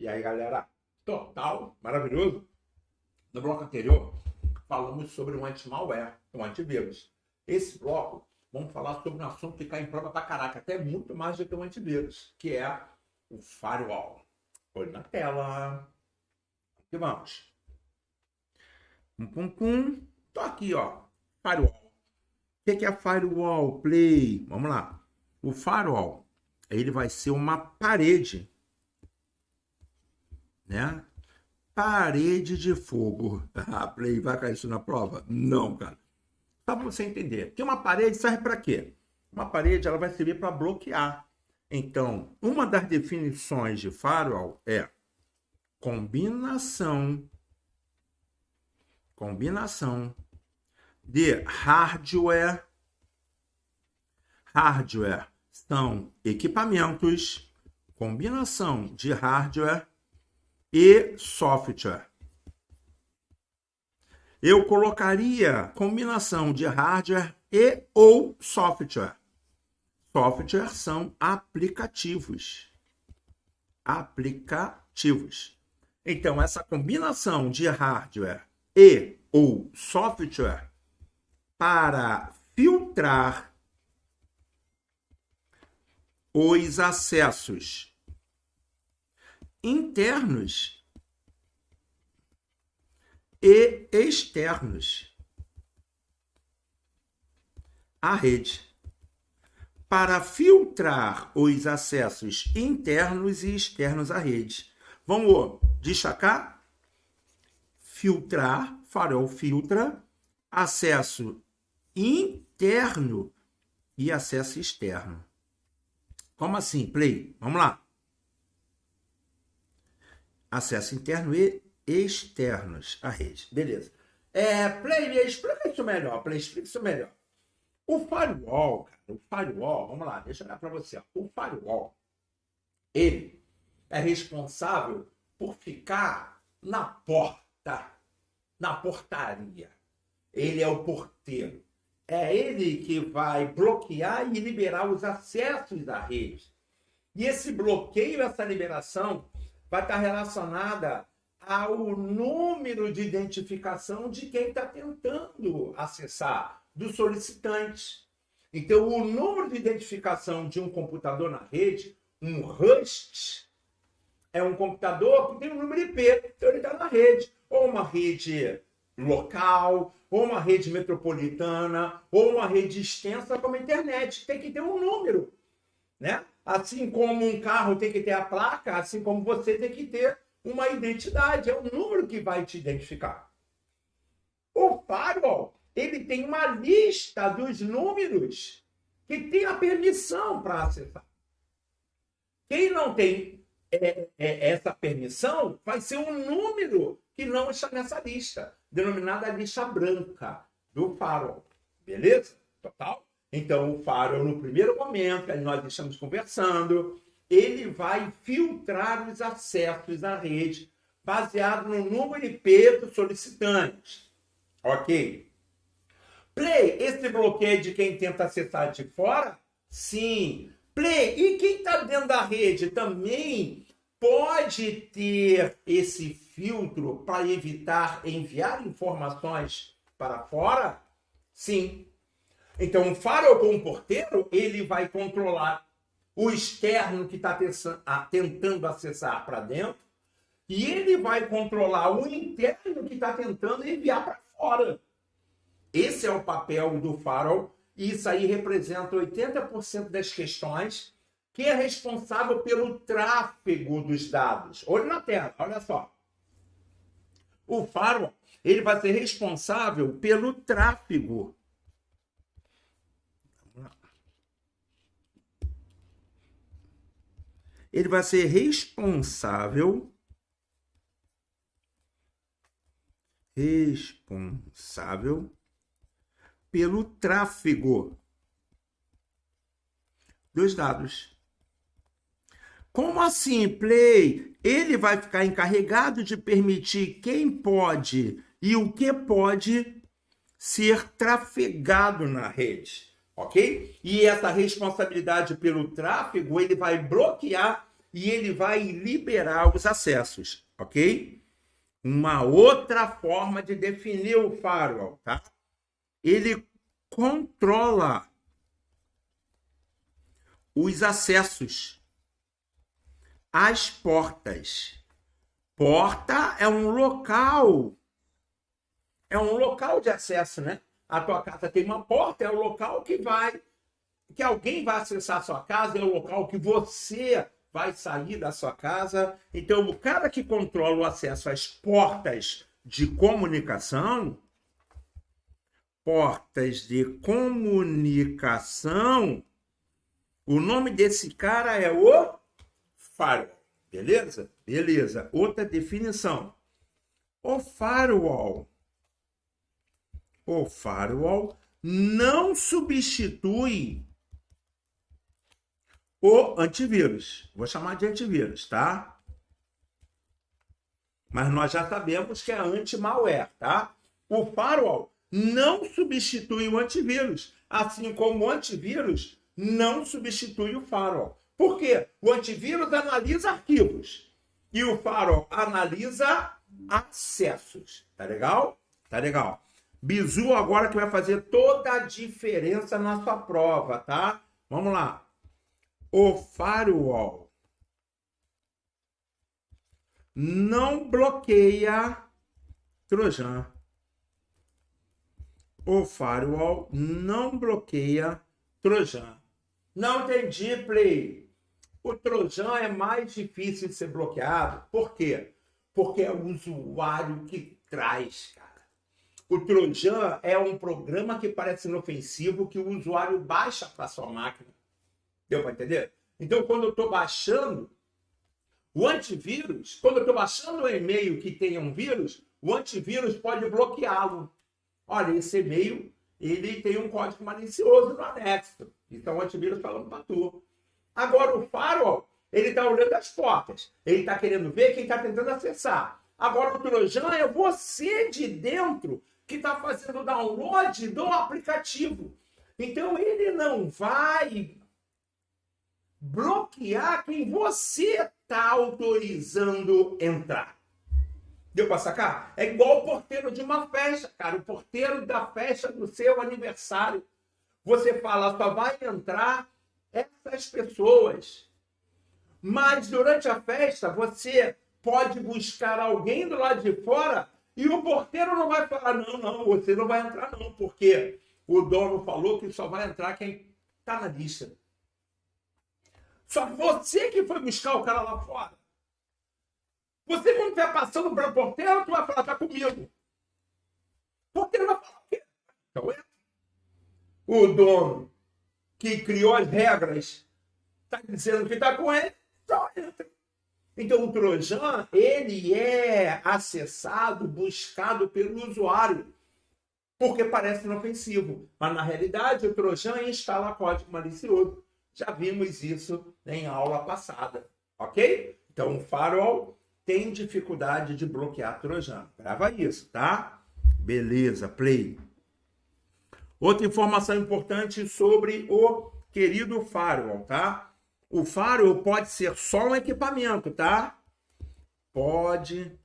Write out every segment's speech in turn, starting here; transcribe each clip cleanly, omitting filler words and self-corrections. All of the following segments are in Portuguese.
E aí, galera, total, maravilhoso. No bloco anterior, falamos sobre um anti-malware, um antivírus. Esse bloco, vamos falar sobre um assunto que cai em prova pra caraca, até muito mais do que um antivírus, que é o firewall. Olho na tela. Aqui vamos. Tô aqui, ó. Firewall. O que é firewall? Play. Vamos lá. O firewall, ele vai ser uma parede, né? Parede de fogo. Ah, Play, vai cair isso na prova? Não, cara. Só para você entender. Que uma parede serve para quê? Uma parede, ela vai servir para bloquear. Então, uma das definições de firewall é combinação de hardware. Hardware são equipamentos, combinação de hardware e software. Eu colocaria combinação de hardware e ou software. Software são aplicativos. Então, essa combinação de hardware e ou software para filtrar os acessos internos e externos à rede. Para filtrar os acessos internos e externos à rede. Vamos destacar? Filtrar, firewall filtra, acesso interno e acesso externo. Como assim, Play? Vamos lá. Acesso interno e externos à rede. Beleza. Play, explica isso melhor. Play, explica isso melhor. O firewall, vamos lá, deixa eu olhar para você. Ó. O firewall, ele é responsável por ficar na porta, na portaria. Ele é o porteiro. É ele que vai bloquear e liberar os acessos da rede. E esse bloqueio, essa liberação, vai estar relacionada ao número de identificação de quem está tentando acessar, do solicitante. Então, o número de identificação de um computador na rede, um host, é um computador que tem um número IP, então ele está na rede. Ou uma rede local, ou uma rede metropolitana, ou uma rede extensa como a internet. Tem que ter um número, né? Assim como um carro tem que ter a placa, assim como você tem que ter uma identidade. É o número que vai te identificar. O firewall, ele tem uma lista dos números que tem a permissão para acessar. Quem não tem essa permissão vai ser um número que não está nessa lista, denominada lista branca do firewall. Beleza? Total? Então, o firewall, no primeiro momento que nós estamos conversando, ele vai filtrar os acessos à rede baseado no número IP do solicitante. Ok? Play, esse bloqueio de quem tenta acessar de fora? Sim. Play, e quem está dentro da rede também pode ter esse filtro para evitar enviar informações para fora? Sim. Então, o firewall como porteiro, ele vai controlar o externo que está tentando acessar para dentro e ele vai controlar o interno que está tentando enviar para fora. Esse é o papel do firewall e isso aí representa 80% das questões que é responsável pelo tráfego dos dados. Olha na tela, olha só. O firewall, ele vai ser responsável pelo tráfego. Ele vai ser responsável pelo tráfego dos dados. Como assim, Play? Ele vai ficar encarregado de permitir quem pode e o que pode ser trafegado na rede, ok? E essa responsabilidade pelo tráfego, ele vai bloquear e ele vai liberar os acessos, ok? Uma outra forma de definir o firewall, tá? Ele controla os acessos, as portas. Porta é um local de acesso, né? A tua casa tem uma porta, é o local que alguém vai acessar a sua casa, é o local que você vai sair da sua casa. Então, o cara que controla o acesso às portas de comunicação, o nome desse cara é o firewall. Beleza? Beleza. Outra definição. O firewall não substitui o antivírus. Vou chamar de antivírus, tá? Mas nós já sabemos que é anti-malware, tá? O firewall não substitui o antivírus, assim como o antivírus não substitui o firewall. Por quê? O antivírus analisa arquivos e o firewall analisa acessos. Tá legal? Tá legal. Bizu agora que vai fazer toda a diferença na sua prova, tá? Vamos lá. O firewall não bloqueia Trojan. O firewall não bloqueia Trojan. Não entendi, Play. O Trojan é mais difícil de ser bloqueado. Por quê? Porque é o usuário que traz, cara. O Trojan é um programa que parece inofensivo que o usuário baixa para sua máquina. Deu para entender? Então, quando eu estou baixando o antivírus, quando eu estou baixando um e-mail que tenha um vírus, o antivírus pode bloqueá-lo. Olha, esse e-mail, ele tem um código malicioso no anexo. Então, o antivírus falando para tu. Agora, o firewall, ele está olhando as portas. Ele está querendo ver quem está tentando acessar. Agora, o Trojan é você de dentro que está fazendo o download do aplicativo. Então, ele não vai bloquear quem você está autorizando entrar. Deu para sacar? É igual o porteiro de uma festa, cara. O porteiro da festa do seu aniversário. Você fala, só vai entrar essas pessoas. Mas durante a festa, você pode buscar alguém do lado de fora e o porteiro não vai falar, não, você não vai entrar não, porque o dono falou que só vai entrar quem está na lista. Só você que foi buscar o cara lá fora. Você, quando estiver passando para o porteiro, tu vai falar, tá comigo. O porteiro vai falar o quê? Então entra. O dono que criou as regras está dizendo que está com ele, então entra. Então, o Trojan, ele é acessado, buscado pelo usuário, porque parece inofensivo. Mas, na realidade, o Trojan instala código malicioso. Já vimos isso em aula passada, ok? Então, o firewall tem dificuldade de bloquear Trojan. Grava isso, tá? Beleza, play. Outra informação importante sobre o querido firewall, tá? O firewall pode ser só um equipamento, tá? Pode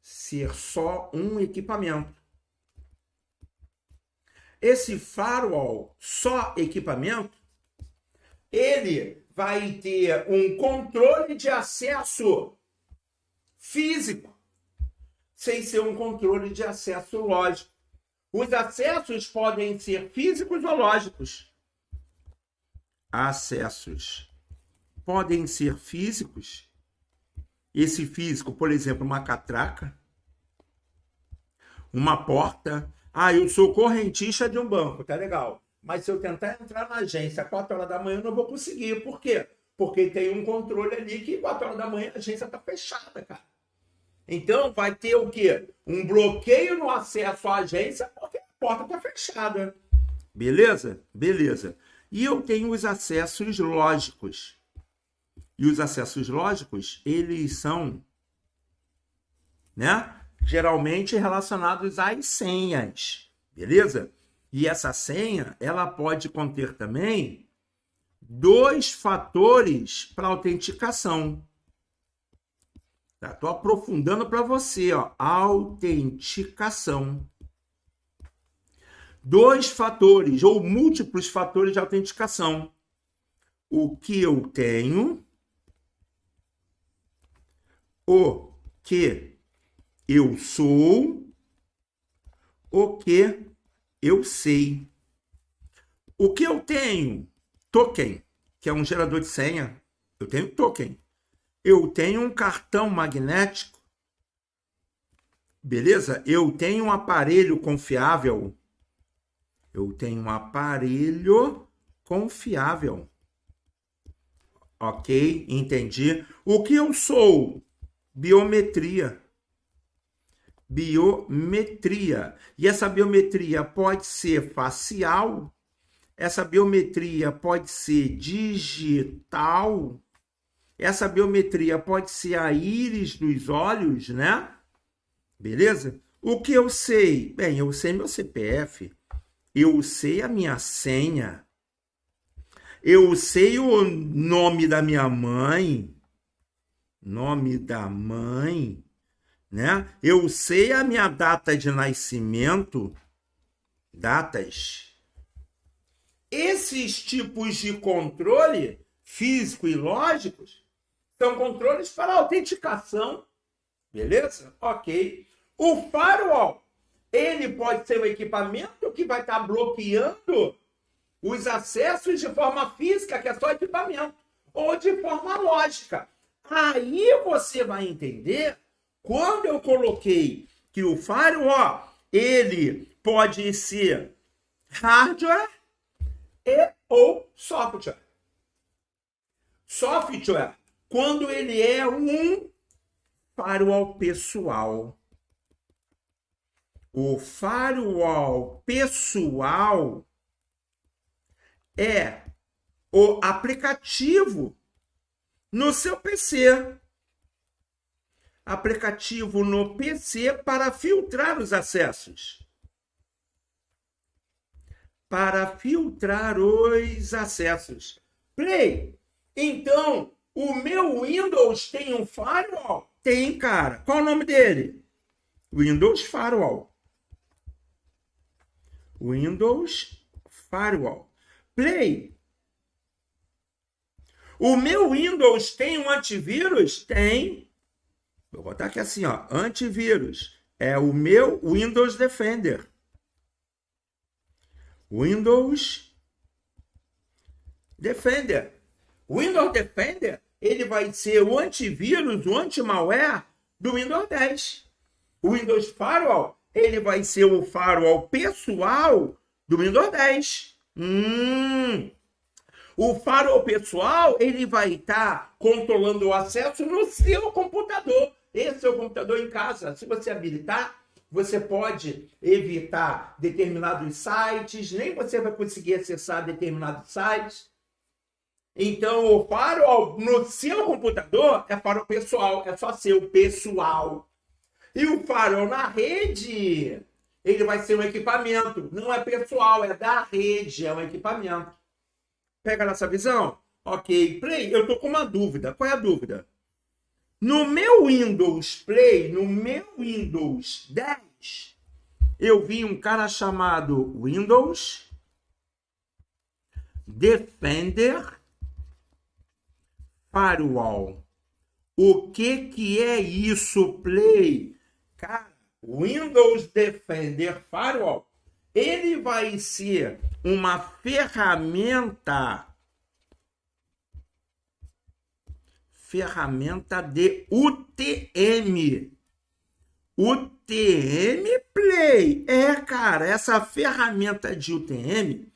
ser só um equipamento. Esse firewall, só equipamento, ele vai ter um controle de acesso físico, sem ser um controle de acesso lógico. Os acessos podem ser físicos ou lógicos. Acessos podem ser físicos. Esse físico, por exemplo, uma catraca, uma porta. Ah, eu sou correntista de um banco, tá legal. Mas se eu tentar entrar na agência às 4 horas da manhã, eu não vou conseguir. Por quê? Porque tem um controle ali que 4 horas da manhã a agência está fechada, cara. Então, vai ter o quê? Um bloqueio no acesso à agência porque a porta está fechada. Beleza? Beleza. E eu tenho os acessos lógicos. E os acessos lógicos, eles são, né, geralmente relacionados às senhas. Beleza? E essa senha, ela pode conter também 2 fatores para autenticação. Estou aprofundando para você, ó, autenticação. 2 fatores ou múltiplos fatores de autenticação. O que eu tenho, o que eu sou, o que eu sei. O que eu tenho? Token, que é um gerador de senha. Eu tenho token. Eu tenho um cartão magnético. Beleza? Eu tenho um aparelho confiável. Eu tenho um aparelho confiável. Ok? Entendi. O que eu sou? Biometria. Biometria. E essa biometria pode ser facial. Essa biometria pode ser digital. Essa biometria pode ser a íris dos olhos, né? Beleza? O que eu sei? Bem, eu sei meu CPF. Eu sei a minha senha. Eu sei o nome da minha mãe. Nome da mãe, né? Eu sei a minha data de nascimento. Datas. Esses tipos de controle físico e lógicos são controles para autenticação. Beleza? Ok. O firewall, ele pode ser um equipamento que vai estar bloqueando os acessos de forma física, que é só equipamento, ou de forma lógica. Aí você vai entender, quando eu coloquei que o firewall, ele pode ser hardware e ou software. Software, quando ele é um firewall pessoal. O firewall pessoal é o aplicativo no seu PC. Aplicativo no PC para filtrar os acessos. Para filtrar os acessos. Play. Então, o meu Windows tem um firewall? Tem, cara. Qual o nome dele? Windows Firewall. Windows Firewall. Play. O meu Windows tem um antivírus? Tem. Vou botar aqui assim, ó. Antivírus. É o meu Windows Defender. Windows Defender. Windows Defender, ele vai ser o antivírus, o anti-malware do Windows 10. O Windows Firewall, ele vai ser o firewall pessoal do Windows 10. O firewall pessoal, ele vai estar controlando o acesso no seu computador. Esse é o computador em casa. Se você habilitar, você pode evitar determinados sites, nem você vai conseguir acessar determinados sites. Então, o firewall no seu computador é firewall pessoal, é só seu pessoal. E o firewall na rede, ele vai ser um equipamento, não é pessoal, é da rede, é um equipamento. Pega nessa visão? Ok, Play, eu tô com uma dúvida. Qual é a dúvida? No meu Windows Play, no meu Windows 10, eu vi um cara chamado Windows Defender Firewall. O que é isso, Play? Cara, Windows Defender Firewall, ele vai ser uma ferramenta de UTM. UTM, Play. Cara, essa ferramenta de UTM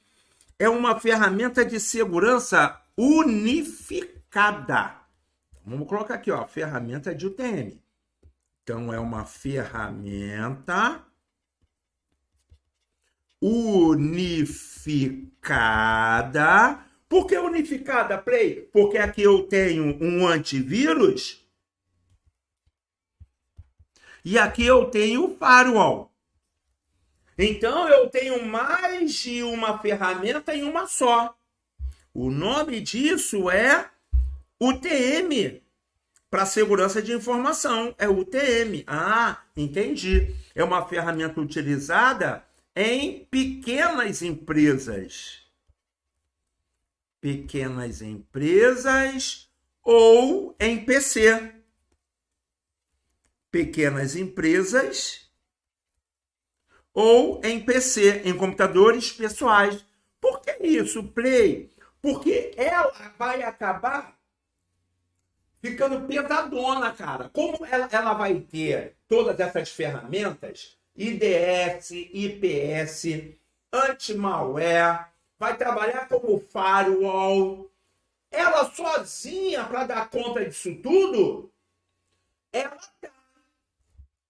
é uma ferramenta de segurança unificada. Vamos colocar aqui, ó, ferramenta de UTM. Então, é uma ferramenta unificada. Por que unificada, Play? Porque aqui eu tenho um antivírus e aqui eu tenho o firewall. Então, eu tenho mais de uma ferramenta em uma só. O nome disso é UTM, para segurança de informação. É UTM. Ah, entendi. É uma ferramenta utilizada em pequenas empresas. Pequenas empresas ou em PC. Pequenas empresas ou em PC, em computadores pessoais. Por que isso, Play? Porque ela vai acabar ficando pesadona, cara. Como ela vai ter todas essas ferramentas, IDS, IPS, anti-malware, vai trabalhar como firewall, ela sozinha, para dar conta disso tudo, ela tá.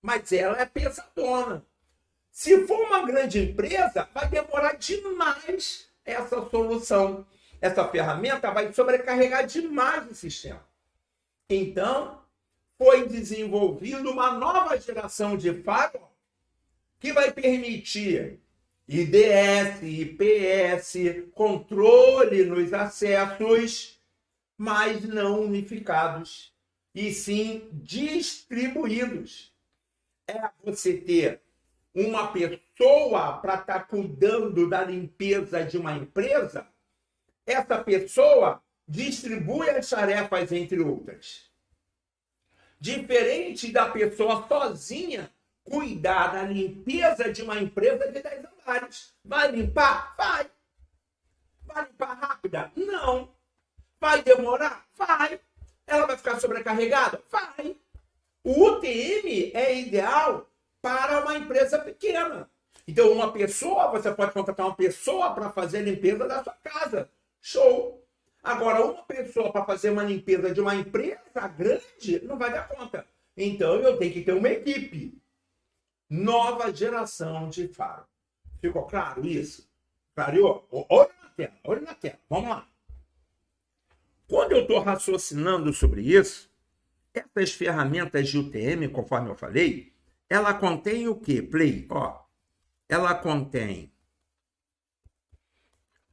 Mas ela é pesadona. Se for uma grande empresa, vai demorar demais essa solução. Essa ferramenta vai sobrecarregar demais o sistema. Então, foi desenvolvida uma nova geração de firewall que vai permitir IDS, IPS, controle nos acessos, mas não unificados, e sim distribuídos. É você ter uma pessoa para estar cuidando da limpeza de uma empresa, essa pessoa distribui as tarefas entre outras. Diferente da pessoa sozinha cuidar da limpeza de uma empresa de 10 andares. Vai limpar? Vai. Vai limpar rápida? Não. Vai demorar? Vai. Ela vai ficar sobrecarregada? Vai. O UTM é ideal para uma empresa pequena. Então, uma pessoa, você pode contratar uma pessoa para fazer a limpeza da sua casa. Show! Agora, uma pessoa para fazer uma limpeza de uma empresa grande não vai dar conta. Então, eu tenho que ter uma equipe. Nova geração de firewall. Ficou claro isso? Clareou? Olha na tela, olha na tela. Vamos lá. Quando eu estou raciocinando sobre isso, essas ferramentas de UTM, conforme eu falei, ela contém o quê? Play, ó. Ela contém,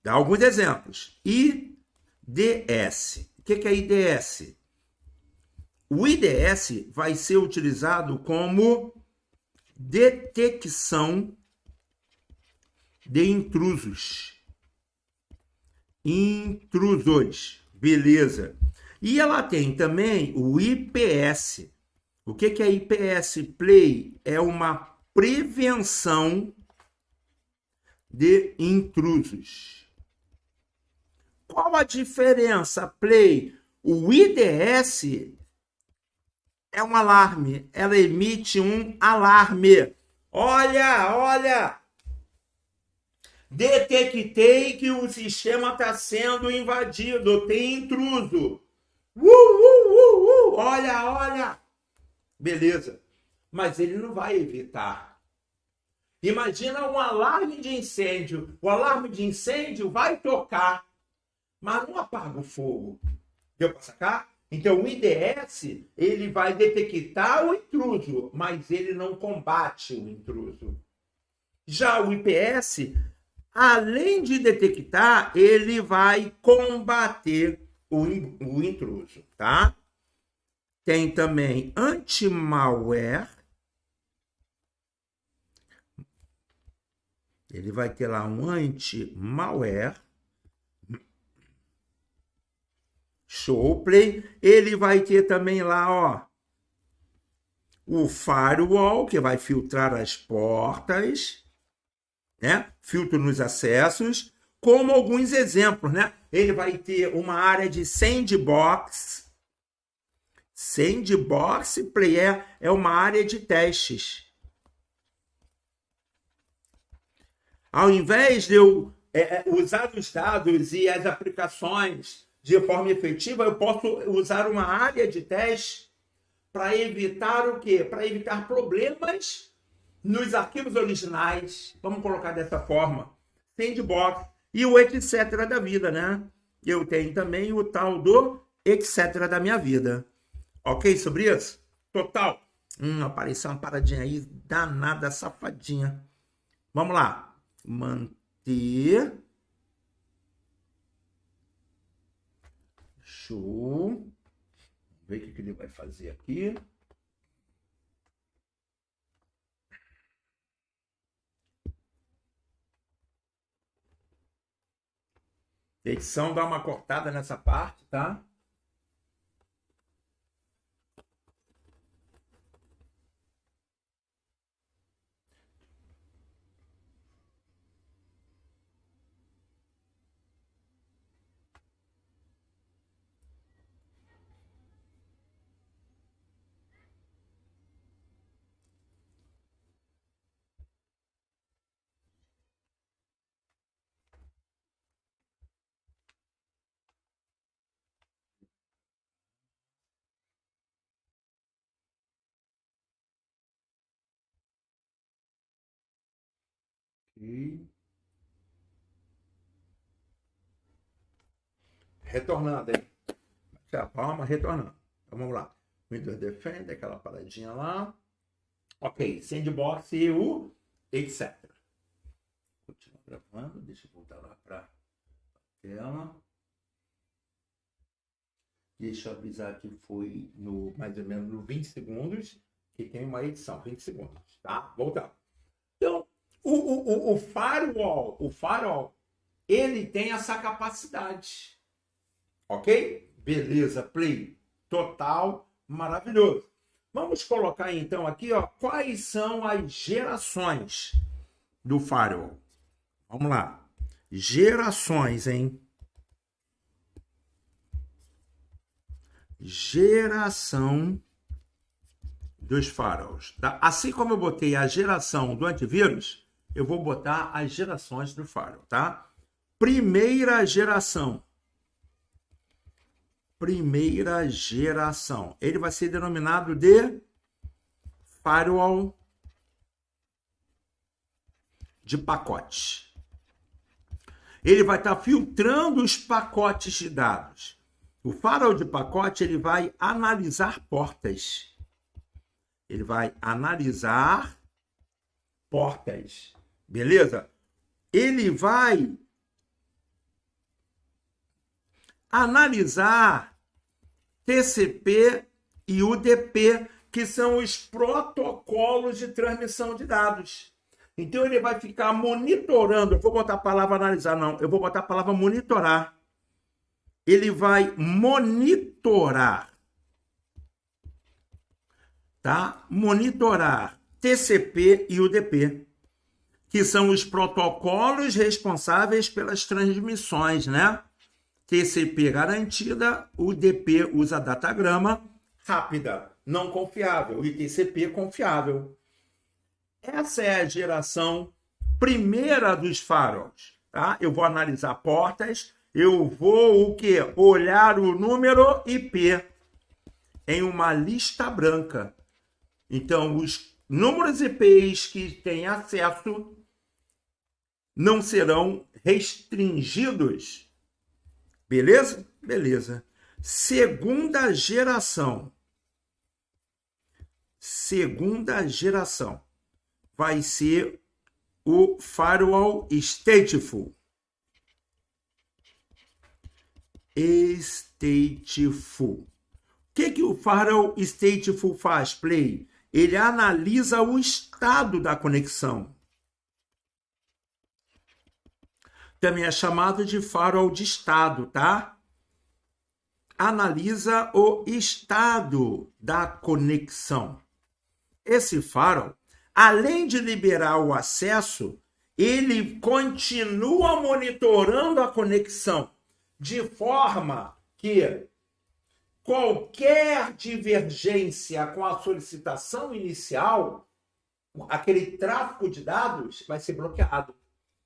dá alguns exemplos. IDS. O que é IDS? O IDS vai ser utilizado como detecção de intrusos. Intrusores. Beleza. E ela tem também o IPS. O que é IPS? Play é uma prevenção de intrusos. Qual a diferença, Play? O IDS é um alarme. Ela emite um alarme. Olha, olha. Detectei que o sistema está sendo invadido. Tem intruso. Olha, olha. Beleza. Mas ele não vai evitar. Imagina um alarme de incêndio. O alarme de incêndio vai tocar, mas não apaga o fogo. Deu para sacar? Então, o IDS, ele vai detectar o intruso, mas ele não combate o intruso. Já o IPS, além de detectar, ele vai combater o intruso, tá? Tem também anti-malware. Ele vai ter lá um anti-malware. Show, Play. Ele vai ter também lá, ó, o firewall, que vai filtrar as portas, né? Filtro nos acessos, como alguns exemplos, né? Ele vai ter uma área de sandbox. Sandbox, Play, é uma área de testes. Ao invés de eu usar os dados e as aplicações de forma efetiva, eu posso usar uma área de teste para evitar o quê? Para evitar problemas nos arquivos originais. Vamos colocar dessa forma. Sandbox e o etc. da vida, né? Eu tenho também o tal do etc. da minha vida. Ok sobre isso? Total. Apareceu uma paradinha aí danada, safadinha. Vamos lá. Manter Show. Vamos ver o que ele vai fazer aqui. Edição, dá uma cortada nessa parte, tá? E... retornando, hein? A palma, retornando. Então, vamos lá. Windows Defender, aquela paradinha lá. Ok, Sandbox e o etc. Continua gravando. Deixa eu voltar lá para a tela. Deixa eu avisar que foi no mais ou menos no 20 segundos, que tem uma edição, 20 segundos, tá? Voltando. Então, o firewall, ele tem essa capacidade. Ok? Beleza, play. Total, maravilhoso. Vamos colocar então aqui, ó, quais são as gerações do firewall. Vamos lá. Gerações, hein? Geração dos firewalls. Tá? Assim como eu botei a geração do antivírus, eu vou botar as gerações do firewall, tá? Primeira geração. Primeira geração. Ele vai ser denominado de firewall de pacote. Ele vai estar filtrando os pacotes de dados. O firewall de pacote, ele vai analisar portas. Ele vai analisar portas. Beleza? Ele vai analisar TCP e UDP, que são os protocolos de transmissão de dados. Então, ele vai ficar monitorando. Eu vou botar a palavra analisar, não. Eu vou botar a palavra monitorar. Ele vai monitorar, tá? Monitorar TCP e UDP, que são os protocolos responsáveis pelas transmissões, né? TCP garantida, UDP usa datagrama rápida, não confiável, e TCP confiável. Essa é a geração primeira dos firewalls, tá? Eu vou analisar portas, eu vou o quê? Olhar o número IP em uma lista branca. Então, os números IPs que têm acesso não serão restringidos. Beleza? Beleza. Segunda geração. Segunda geração. Vai ser o firewall stateful. Stateful. O que o firewall stateful faz, Play? Ele analisa o estado da conexão. Também é chamado de firewall de estado, tá? Analisa o estado da conexão. Esse firewall, além de liberar o acesso, ele continua monitorando a conexão, de forma que qualquer divergência com a solicitação inicial, aquele tráfego de dados vai ser bloqueado.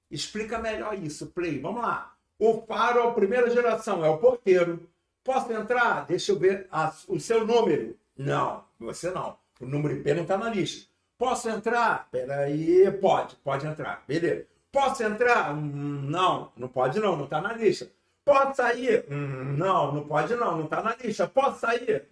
Explica melhor isso, Play. Vamos lá. O firewall, primeira geração, é o porteiro. Posso entrar? Deixa eu ver o seu número. Não, você não. O número IP não está na lista. Posso entrar? Peraí, pode entrar. Beleza. Posso entrar? Não, não pode não está na lista. Pode sair? Não pode não está na lista. Posso sair?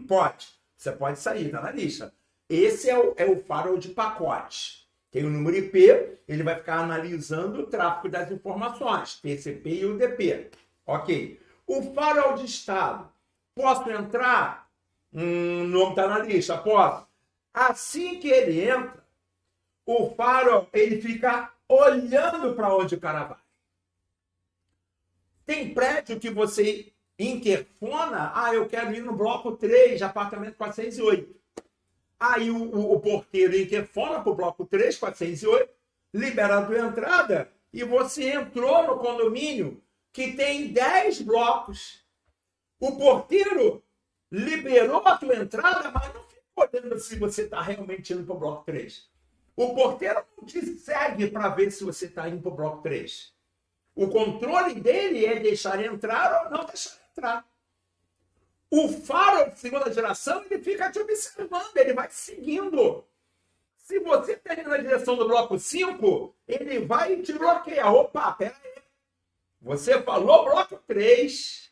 Pode. Você pode sair, está na lista. Esse é o firewall de pacote. Tem o número IP, ele vai ficar analisando o tráfego das informações, TCP e UDP. Ok. O farol de estado. Posso entrar? O nome está na lista, posso. Assim que ele entra, o farol ele fica olhando para onde o cara vai. Tem prédio que você interfona, eu quero ir no bloco 3, apartamento 408. Aí o porteiro interfona para o bloco 3, 408, libera a tua entrada e você entrou no condomínio que tem 10 blocos. O porteiro liberou a tua entrada, mas não fica olhando se você está realmente indo para o bloco 3. O porteiro não te segue para ver se você está indo para o bloco 3. O controle dele é deixar entrar ou não deixar entrar. O farol de segunda geração, ele fica te observando, ele vai te seguindo. Se você está indo na direção do bloco 5, ele vai e te bloqueia. Opa, peraí. Você falou bloco 3,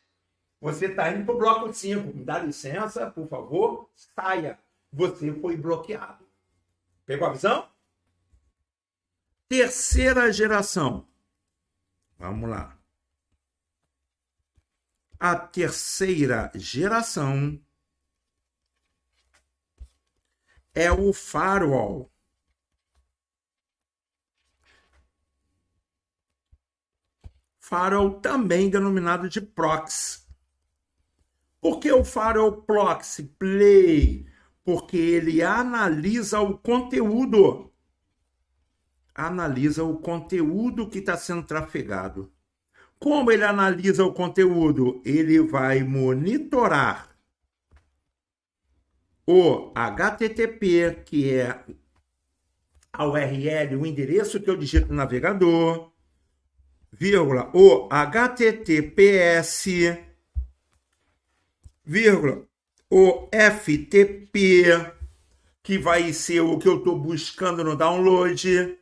você está indo para o bloco 5. Me dá licença, por favor, saia. Você foi bloqueado. Pegou a visão? Terceira geração. Vamos lá. A terceira geração é o firewall. Firewall também denominado de proxy. Por que o firewall proxy? Play. Porque ele analisa o conteúdo. Analisa o conteúdo que está sendo trafegado. Como ele analisa o conteúdo? Ele vai monitorar o HTTP, que é a URL, o endereço que eu digito no navegador, vírgula, o HTTPS, vírgula, o FTP, que vai ser o que eu estou buscando no download.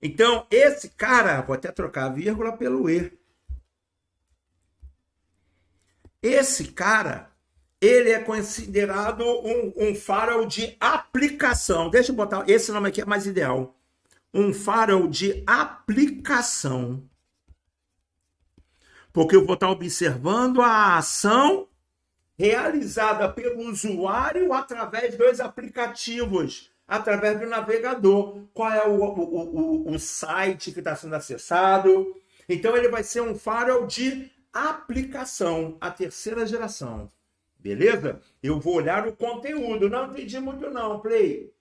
Então, esse cara, vou até trocar a vírgula pelo E. Esse cara, ele é considerado um firewall de aplicação. Deixa eu botar, esse nome aqui é mais ideal. Um firewall de aplicação. Porque eu vou estar observando a ação realizada pelo usuário através dos aplicativos, através do navegador. Qual é o site que está sendo acessado. Então, ele vai ser um firewall de aplicação, a terceira geração. Beleza? Eu vou olhar o conteúdo. Não entendi muito não, Play.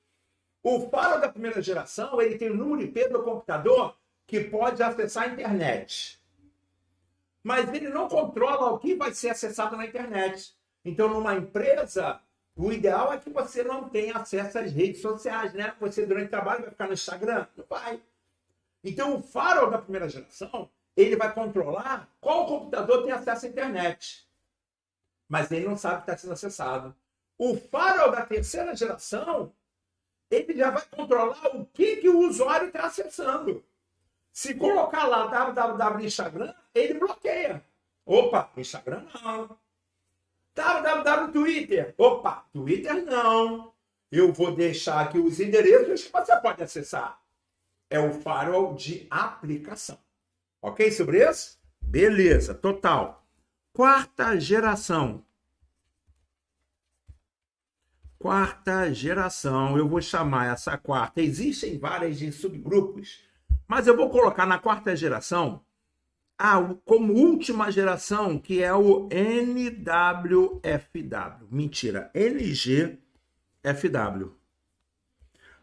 O firewall da primeira geração, ele tem o número IP do computador que pode acessar a internet. Mas ele não controla o que vai ser acessado na internet. Então, numa empresa, o ideal é que você não tenha acesso às redes sociais, né? Você, durante o trabalho, vai ficar no Instagram? Não vai. Então, o firewall da primeira geração, ele vai controlar qual computador tem acesso à internet. Mas ele não sabe que está sendo acessado. O firewall da terceira geração, ele já vai controlar o que o usuário está acessando. Se colocar lá www Instagram, ele bloqueia. Opa, Instagram não. www Twitter. Opa, Twitter não. Eu vou deixar aqui os endereços que você pode acessar. É o firewall de aplicação. Ok sobre isso? Beleza, total. Quarta geração. Quarta geração, eu vou chamar essa quarta. Existem várias de subgrupos, mas eu vou colocar na quarta geração como última geração, que é o NWFW. Mentira, NGFW.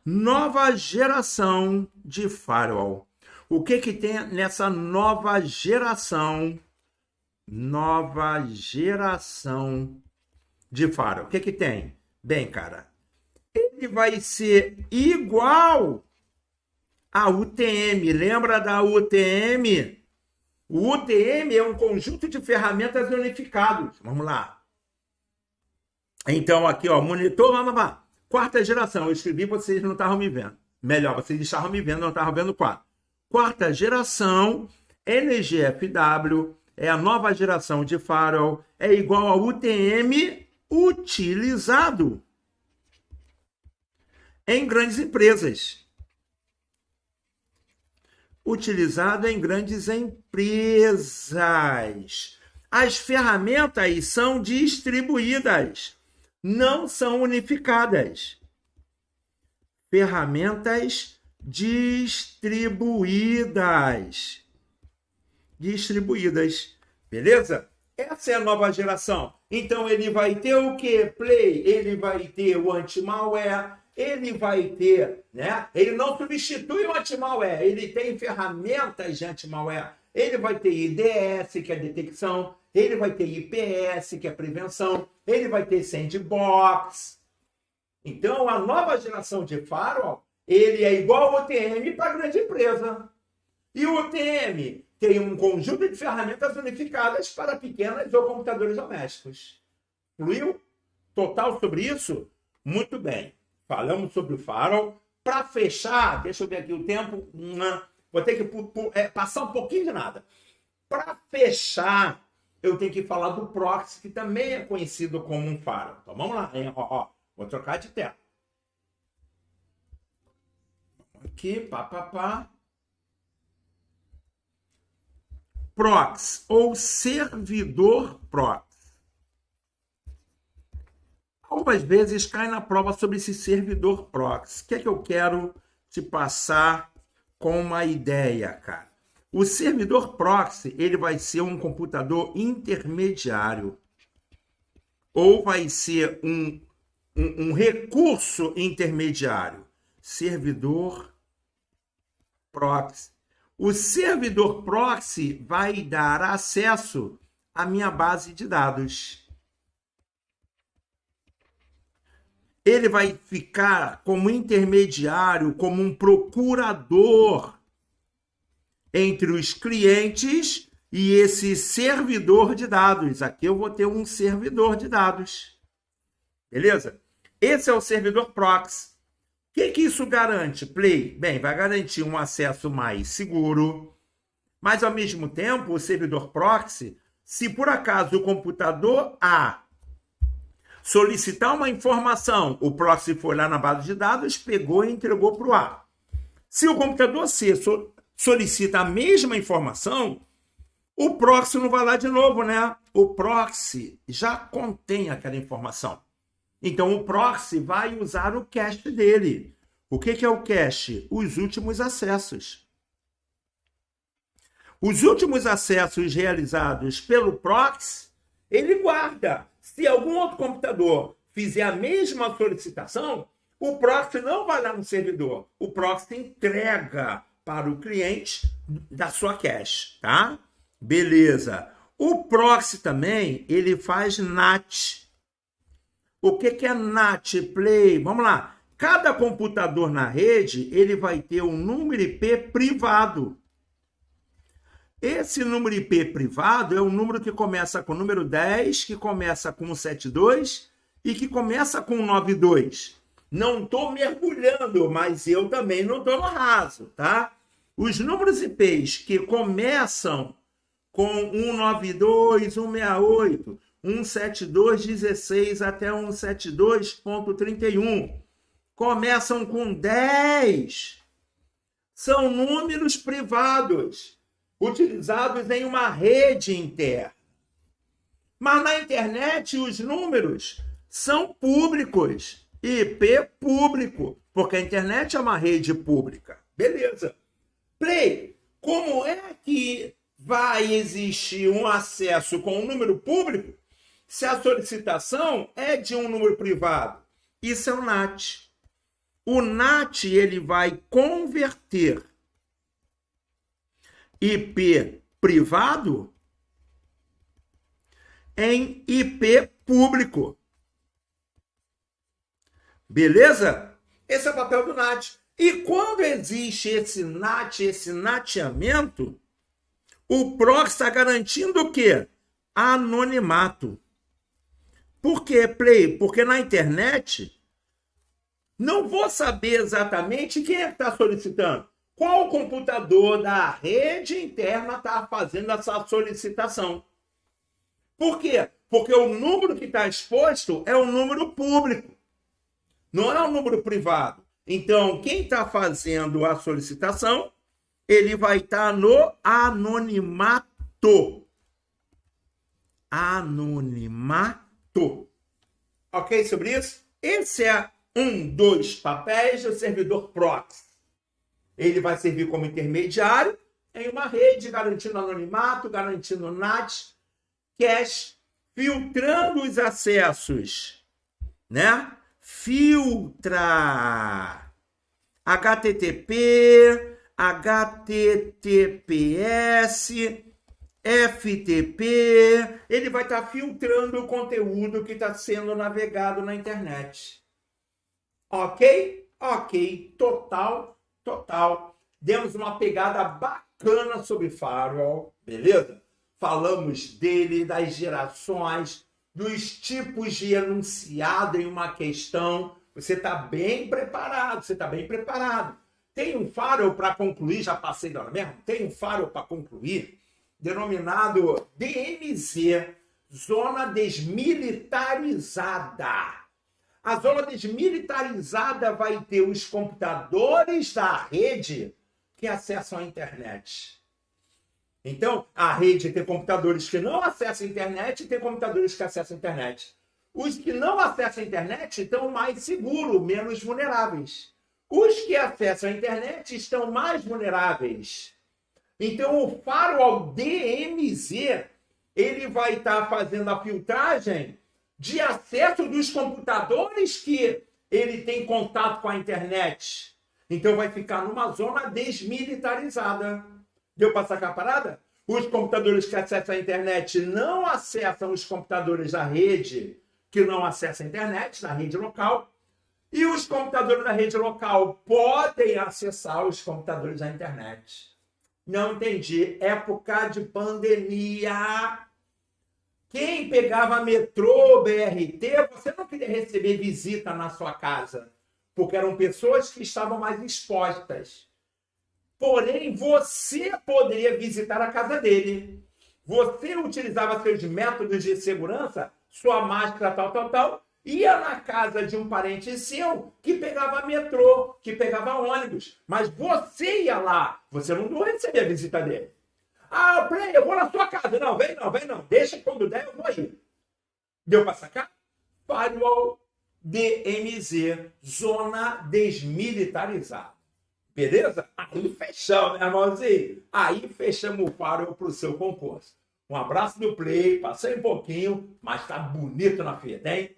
Nova geração de firewall. O que tem nessa nova geração? Nova geração de firewall. O que tem? Bem, cara, ele vai ser igual a UTM. Lembra da UTM? O UTM é um conjunto de ferramentas unificados. Vamos lá. Então, aqui, ó, monitor, quarta geração. Eu escrevi, vocês não estavam me vendo. Melhor, vocês estavam me vendo, não estavam vendo quatro. Quarta geração, NGFW, é a nova geração de firewall, é igual ao UTM utilizado em grandes empresas. Utilizado em grandes empresas. As ferramentas são distribuídas, não são unificadas. Ferramentas distribuídas. Distribuídas. Beleza? Essa é a nova geração. Então, ele vai ter o quê? Play. Ele vai ter o anti-malware. Ele vai ter, né? Ele não substitui o anti-malware. Ele tem ferramentas de anti-malware. Ele vai ter IDS, que é detecção. Ele vai ter IPS, que é prevenção. Ele vai ter sandbox. Então, a nova geração de firewall, ele é igual ao OTM para grande empresa. E o OTM tem um conjunto de ferramentas unificadas para pequenas ou computadores domésticos. Fluiu? Total sobre isso? Muito bem. Falamos sobre o firewall. Para fechar, deixa eu ver aqui o tempo. Vou ter que passar um pouquinho de nada. Para fechar, eu tenho que falar do proxy, que também é conhecido como um firewall. Então vamos lá, hein? Vou trocar de tela. Aqui, pá. Proxy, ou servidor proxy. Algumas vezes cai na prova sobre esse servidor proxy. O que é que eu quero te passar com uma ideia, cara? O servidor proxy, ele vai ser um computador intermediário. Ou vai ser um recurso intermediário. Servidor proxy. O servidor proxy vai dar acesso à minha base de dados. Ele vai ficar como intermediário, como um procurador entre os clientes e esse servidor de dados. Aqui eu vou ter um servidor de dados. Beleza? Esse é o servidor proxy. O que isso garante, Play? Bem, vai garantir um acesso mais seguro, mas, ao mesmo tempo, o servidor proxy, se por acaso o computador A solicitar uma informação, o proxy foi lá na base de dados, pegou e entregou para o A. Se o computador C solicita a mesma informação, o proxy não vai lá de novo, né? O proxy já contém aquela informação. Então, o proxy vai usar o cache dele. O que é o cache? Os últimos acessos. Os últimos acessos realizados pelo proxy, ele guarda. Se algum outro computador fizer a mesma solicitação, o proxy não vai lá no servidor. O proxy entrega para o cliente da sua cache, tá? Beleza. O proxy também, ele faz NAT. O que é NAT, Play? Vamos lá. Cada computador na rede, ele vai ter um número IP privado. Esse número IP privado é um número que começa com o número 10, que começa com o 72 e que começa com o 92. Não estou mergulhando, mas eu também não estou no raso, tá? Os números IPs que começam com 192, 168, 172.16 até 172.31. Começam com 10. São números privados, utilizados em uma rede interna. Mas na internet os números são públicos. IP público, porque a internet é uma rede pública. Beleza. Play, como é que vai existir um acesso com um número público se a solicitação é de um número privado? Isso é o NAT. O NAT, ele vai converter IP privado em IP público. Beleza? Esse é o papel do NAT. E quando existe esse NAT, esse nateamento, o proxy está garantindo o quê? Anonimato. Por quê, Play? Porque na internet não vou saber exatamente quem é que está solicitando. Qual computador da rede interna está fazendo essa solicitação? Por quê? Porque o número que está exposto é um número público, não é um número privado. Então, quem está fazendo a solicitação, ele vai estar no anonimato. anonimato. Ok sobre isso? Esse é um dos papéis do servidor proxy. Ele vai servir como intermediário em uma rede, garantindo anonimato, garantindo NAT, cache, filtrando os acessos, né? Filtra HTTP, HTTPS, FTP, ele vai estar filtrando o conteúdo que está sendo navegado na internet. Ok? Ok. Total. Demos uma pegada bacana sobre firewall, beleza? Falamos dele, das gerações, dos tipos de enunciado em uma questão. Você está bem preparado, Tem um firewall para concluir, já passei da hora mesmo? Tem um firewall para concluir, denominado DMZ, Zona Desmilitarizada. A zona desmilitarizada vai ter os computadores da rede que acessam a internet. Então, a rede tem computadores que não acessam a internet e tem computadores que acessam a internet. Os que não acessam a internet estão mais seguros, menos vulneráveis. Os que acessam a internet estão mais vulneráveis. Então, o firewall DMZ, ele vai estar fazendo a filtragem de acesso dos computadores que ele tem contato com a internet. Então, vai ficar numa zona desmilitarizada. Deu para sacar a parada? Os computadores que acessam a internet não acessam os computadores da rede que não acessam a internet, na rede local. E os computadores da rede local podem acessar os computadores da internet. Não entendi. Época de pandemia. Quem pegava metrô, BRT, você não queria receber visita na sua casa, porque eram pessoas que estavam mais expostas. Porém, você poderia visitar a casa dele. Você utilizava seus métodos de segurança, sua máscara, tal, ia na casa de um parente seu que pegava metrô, que pegava ônibus, mas você ia lá, você não recebia a visita dele. Ah, Play, eu vou na sua casa. Não, vem não. Deixa quando der, eu vou aí. Deu para sacar? Firewall DMZ, zona desmilitarizada. Beleza? Aí fechamos, meu irmãozinho. Aí fechamos o firewall para o seu concurso. Um abraço do Play, passei um pouquinho, mas tá bonito na fita, hein?